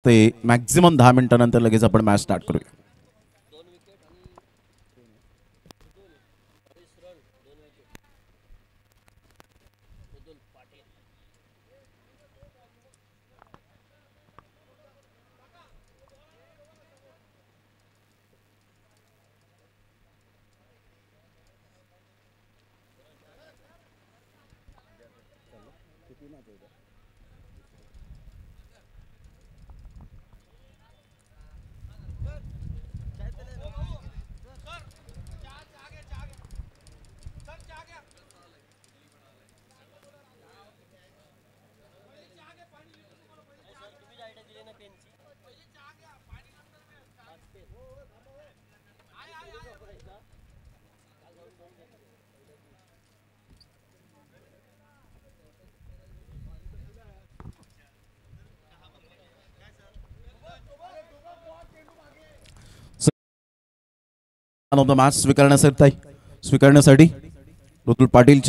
ते मॅक्झिमम 10 मिनिटानंतर लगेच आपण मॅच स्टार्ट करूया. मॅन ऑफ द मॅच स्वीकारण्यासाठी ऋतुल पाटील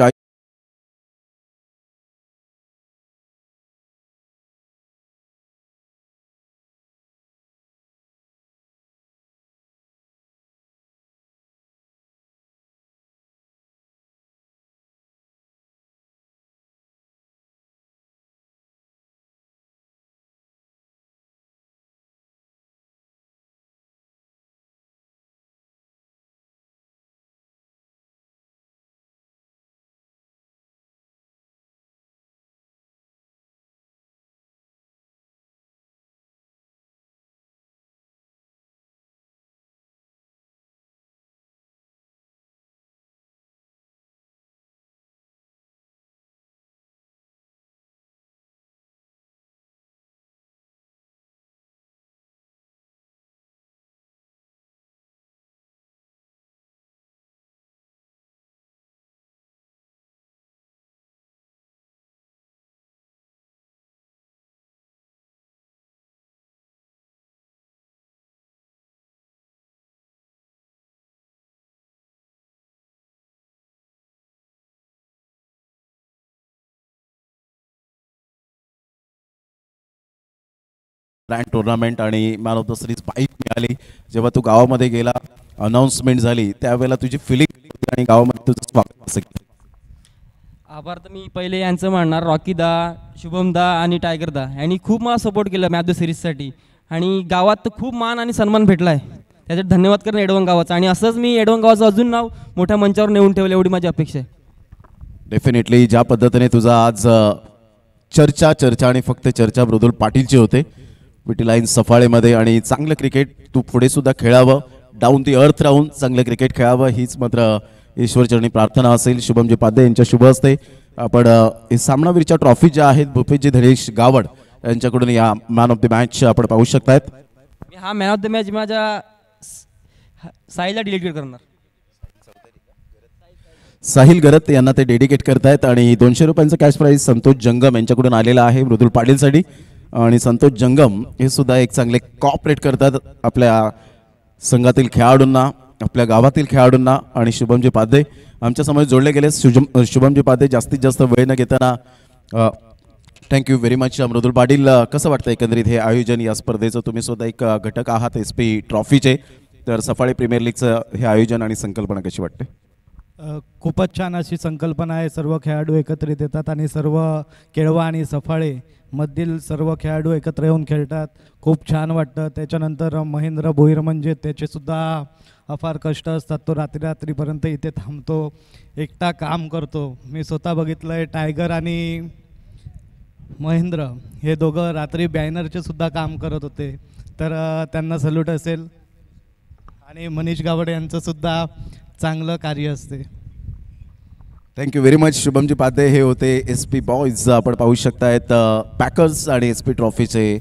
ग्रँड टुर्नामेंट आणि man of the series bike मिळाली. जेव्हा तू गावामध्ये गेला, अनाऊन्समेंट झाली, त्यावेळेला तुझी फिलिंग आणि गावामध्ये तुझं स्वागत असेल. आभार तर मी पहिले यांचं म्हणणार, रॉकी दा, शुभम दा आणि टायगर दा यांनी खूप मला सपोर्ट केलं मॅच द सिरीजसाठी आणि गावात तर खूप मान आणि सन्मान भेटला आहे. त्यासाठी धन्यवाद करेन एडवण गावाचा आणि असंच मी एडवण गावाचं अजून नाव मोठ्या मंचावर नेऊन ठेवलं एवढी माझी अपेक्षा आहे. डेफिनेटली ज्या पद्धतीने तुझा आज चर्चा आणि फक्त चर्चा मृदुल पाटीलची होते विटी लाईन सफाळेमध्ये आणि चांगलं क्रिकेट तू पुढे सुद्धा खेळावं, डाऊन दी अर्थ राहून चांगलं क्रिकेट खेळावं हीच मात्र ईश्वरचरणी प्रार्थना असेल. शुभमजी पाध्ये यांच्या शुभ हस्ते आपण सामनावीरच्या ट्रॉफी ज्या आहेत भूपेशजी धनेश गावड यांच्याकडून या मॅन ऑफ द मॅच आपण पाहू शकतायत. मी हा मॅन ऑफ द मॅच माझ्या साईला डेडिकेट करणार. साहिल गरत यांना ते डेडिकेट करतायत आणि 200 रुपयांचं कॅश प्राईज संतोष जंगम यांच्याकडून आलेला आहे मृदुल पाटीलसाठी. आणि संतोष जंगम हे सुद्धा एक चांगले कॉपरेट करतात आपल्या संघातील खेळाडूंना, आपल्या गावातील खेळाडूंना. आणि शुभमजी पाध्ये आमच्या समोर जोडले गेले. शुभमजी पाध्ये जास्तीत जास्त वेळ न घेताना थँक्यू व्हेरी मच. मृदुल पाटील, कसं वाटतं एकंदरीत हे आयोजन या स्पर्धेचं? तुम्ही सुद्धा एक घटक आहात SP ट्रॉफीचे, तर सफाळे प्रीमियर लीगचं हे आयोजन आणि संकल्पना कशी वाटते? खूपच छान अशी संकल्पना आहे. सर्व खेळाडू एकत्रित येतात आणि सर्व केळवा आणि सफाळे मधील सर्व खेळाडू एकत्र येऊन खेळतात. खूप छान वाटतं. त्याच्यानंतर महेंद्र भोईर म्हणजे त्याचेसुद्धा फार कष्ट असतात. तो रात्रीपर्यंत इथे थांबतो, एकटा काम करतो. मी स्वतः बघितलं आहे. टायगर आणि महेंद्र हे दोघं रात्री बॅनरचे सुद्धा काम करत होते, तर त्यांना सल्यूट असेल. आणि मनीष गावडे यांचंसुद्धा चांगलं कार्य असते. Thank you very much. शुभमजी पाध्ये हे होते SP बॉयज. आपण पाहू शकतायत पॅकर्स आणि SP ट्रॉफीचे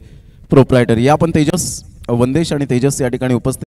प्रोप्रायटर. या पण तेजस, वंदेश आणि तेजस या ठिकाणी उपस्थित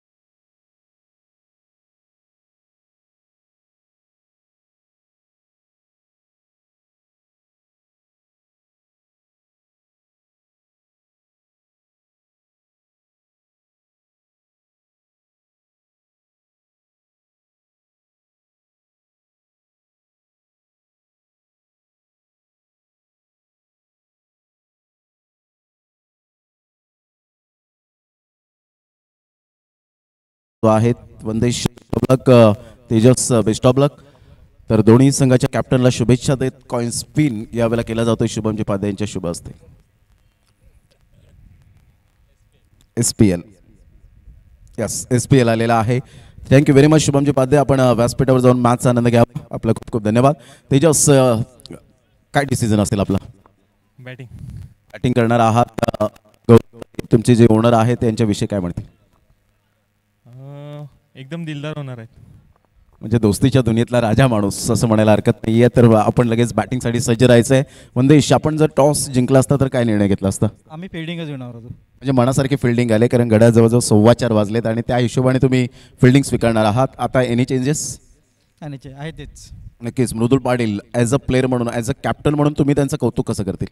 जो आहेत वंदेश लक तेजस बेस्ट ऑफ लक. तर दोन्ही संघाच्या कॅप्टनला शुभेच्छा देत कॉइन स्पिन यावेळेला केला जातोय शुभमजी पाध्ये यांच्या शुभ हस्ते. SPL यस SPL आलेला आहे. थँक्यू व्हेरी मच शुभमजी पाध्ये. आपण व्यासपीठावर जाऊन मॅचचा आनंद घ्या. आपला खूप खूप धन्यवाद. तेजस काय डिसिजन असेल आपला? बॅटिंग करणार आहात. तुमचे जे ओनर आहेत त्यांच्याविषयी काय म्हणतील? एकदम दिलदार होणार आहेत. म्हणजे दोस्तीच्या दुनियेतला राजा माणूस असं म्हणायला हरकत नाहीये. तर आपण लगेच बॅटिंगसाठी सज्ज राहायचं आहे. वंदेश, आपण जर टॉस जिंकला असता तर काय निर्णय घेतला असता? आम्ही फिल्डिंगच घेणार होतो. म्हणजे मनासारखी फिल्डिंग आले, कारण घड्याळ जवळजवळ 4:15 वाजलेत आणि त्या हिशोबाने तुम्ही फिल्डिंग स्वीकारणार आहात. आता एनी चेंजेस? आहे तेच. नक्कीच. मृदुल पाटील ॲज अ प्लेअर म्हणून, ॲज अ कॅप्टन म्हणून तुम्ही त्यांचं कौतुक कसं करतील?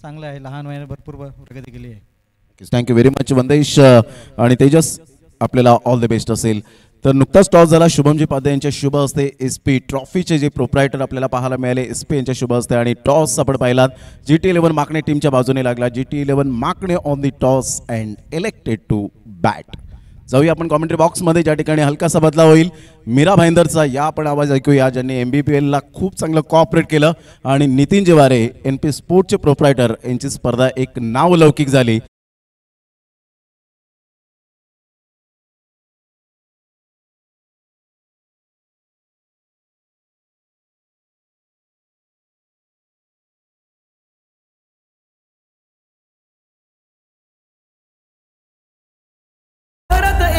चांगलं आहे. लहान वयाने भरपूर प्रगती केली आहे. Thank you very much Vandesh. आणि तेजस, आपल्याला ऑल द बेस्ट असेल. तर नुकताच टॉस झाला. शुभमजी पाध्ये यांच्या शुभ हस्ते SP ट्रॉफीचे जे प्रोप्रायटर आपल्याला पाहायला मिळाले SP यांच्या शुभ हस्ते. आणि टॉस आपण पाहिलात GT11 माकणे टीमच्या बाजूने लागला. GT11 माकणे on the toss and elected to bat. जाऊया आपण कॉमेंट्री बॉक्समध्ये, ज्या ठिकाणी हलकासा बदला होईल. मीरा भाईंदरचा या आपण आवाज ऐकूया, ज्यांनी MBPLला खूप चांगलं कॉपरेट केलं. आणि नितीन जिवारे NP स्पोर्टचे प्रोप्रायटर यांची स्पर्धा एक नावलौकिक झाली.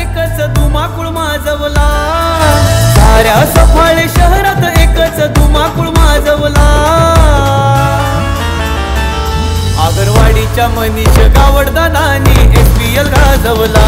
एकच धुमाकूळ माजवला, साऱ्या सफाळे शहरात एकच धुमाकूळ माजवला. आगरवाडीच्या मनीष गावडदानानी SPL गाजवला.